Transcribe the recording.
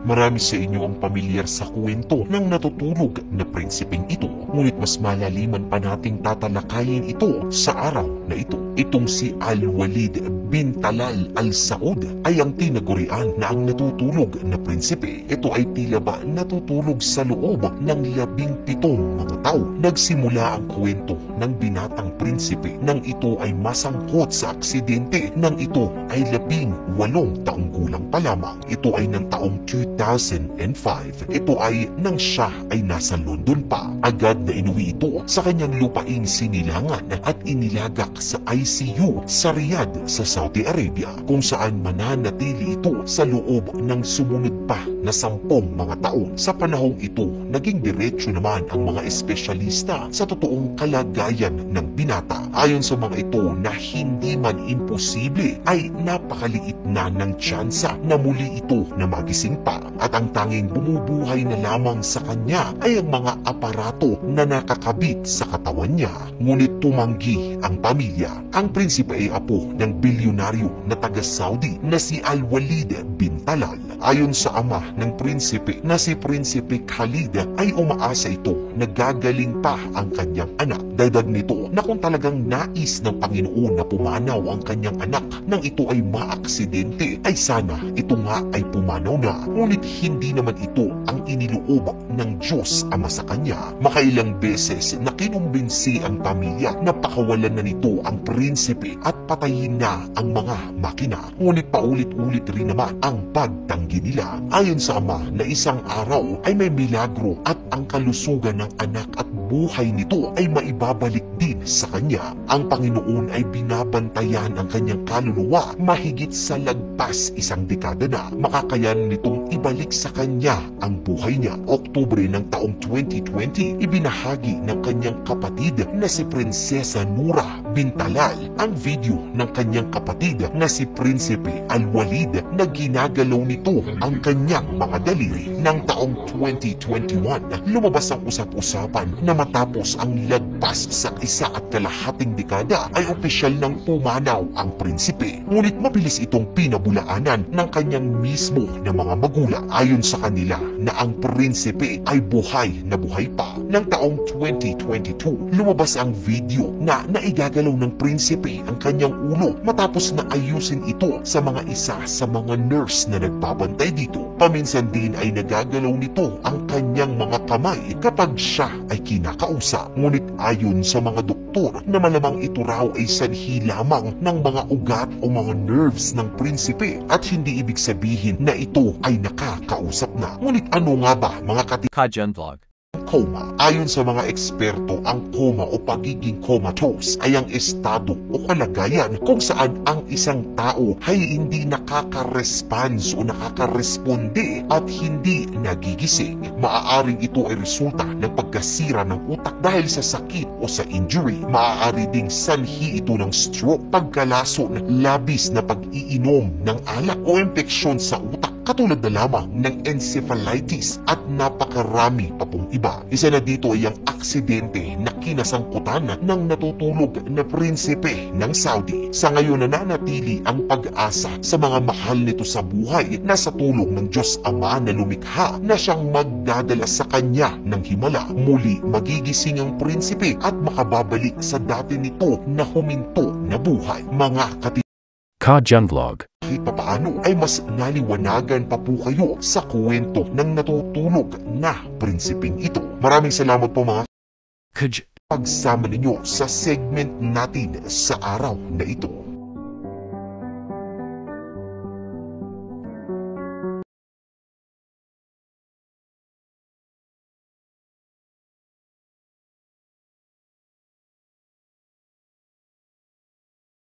Marami sa inyo ang pamilyar sa kwento ng natutulog na prinsipeng ito, ngunit mas malaliman pa nating tatalakayin ito sa araw na ito. Itong si Al-Walid bin Talal al-Saud ay ang tinagurian na ang natutulog na prinsipe. Ito ay tila ba natutulog sa loob ng 17 mga tao. Nagsimula ang kwento ng binatang prinsipe nang ito ay masangkot sa aksidente nang ito ay 18 taong gulang pa lamang. Ito ay ng taong 2005. Ito ay nang siya ay nasa London pa. Agad na inuwi ito sa kanyang lupaing sinilangan at inilagak sa ICU sa Riyadh sa Saudi Arabia, kung saan mananatili ito sa loob ng sumunod pa na 10 mga taon. Sa panahong ito, naging diretsyo naman ang mga espesyalista sa totoong kalagayan ng binata. Ayon sa mga ito na hindi man imposible ay napakaliit na ng tsansa na muli ito na magising pa, at ang tanging bumubuhay na lamang sa kanya ay ang mga aparato na nakakabit sa katawan niya. Ngunit tumanggi ang pamilya. Ang prinsipe ay apo ng bilyonaryo na taga-Saudi na si Al-Walid bin Talal. Ayon sa ama ng prinsipe na si Prinsipe Khalid ay umaasa ito na gagaling pa ang kanyang anak. Dagdag nito na kung talagang nais ng Panginoon na pumanaw ang kanyang anak nang ito ay maaksidente, ay sana ito nga ay pumanaw na. Ngunit hindi naman ito ang iniloob ng Diyos Ama sa kanya. Makailang beses na kinumbinsi ang pamilya na pakawalan na nito ang prinsipe at patayin na ang mga makina. Ngunit paulit-ulit rin naman ang pagtanggi nila. Ayon sa ama na isang araw ay may milagro at ang kalusugan ng anak at buhay nito ay maibabalik din sa kanya. Ang Panginoon ay binabantayan ang kanyang kaluluwa mahigit sa lagpas 1 dekada na. Makakayanan nitong ibalik sa kanya ang buhay niya. Oktubre ng taong 2020, ibinahagi ng kanyang kapatid na si Prinsesa Noura bin Talal ang video ng kanyang kapatid na si Prinsipe Al-Walid na ginagalaw nito ang kanyang mga daliri. Ng taong 2021, lumabas ang usap-usapan na matapos ang lagpas sa 1.5 dekada ay opisyal ng pumanaw ang prinsipe. Ngunit mabilis itong pinabulaanan ng kanyang mismo na mga magulang. Ayon sa kanila na ang prinsipe ay buhay na buhay pa. Ng taong 2022, lumabas ang video na naigagalaw ng prinsipe ang kanyang ulo matapos na ayusin ito sa isa sa mga nurse na nagbabantay dito. Paminsan din ay nagagalaw nito ang kanyang mga kamay kapag siya ay kinakausap. Ngunit ayon sa mga doktor na malamang ito raw ay sanhi lamang ng mga ugat o mga nerves ng prinsipe at hindi ibig sabihin na ito ay nakakausap na. Ngunit ano nga ba mga Kajan Vlog? Coma. Ayon sa mga eksperto, ang coma o pagiging comatose ay ang estado o kalagayan kung saan ang isang tao ay hindi nakaka-response o nakaka-responde at hindi nagigising. Maaaring ito ay resulta ng pagkasira ng utak dahil sa sakit o sa injury. Maaari ding sanhi ito ng stroke, pagkalason, labis na pag-iinom ng alak o impeksyon sa utak katulad na lamang ng encephalitis at napakarami pa pong iba. Isa na dito ay ang aksidente na kinasangkutan ng natutulog na prinsipe ng Saudi. Sa ngayon nananatili ang pag-asa sa mga mahal nito sa buhay na sa tulong ng Diyos Ama na lumikha na siyang magdadala sa kanya ng himala. Muli magigising ang prinsipe at makababalik sa dati nito na huminto na buhay. Mga Kajan Vlog. kahit papaano ay mas naliwanagan pa po kayo sa kwento ng natutulog na prinsipeng ito. Maraming salamat po mga pagsama ninyo sa segment natin sa araw na ito.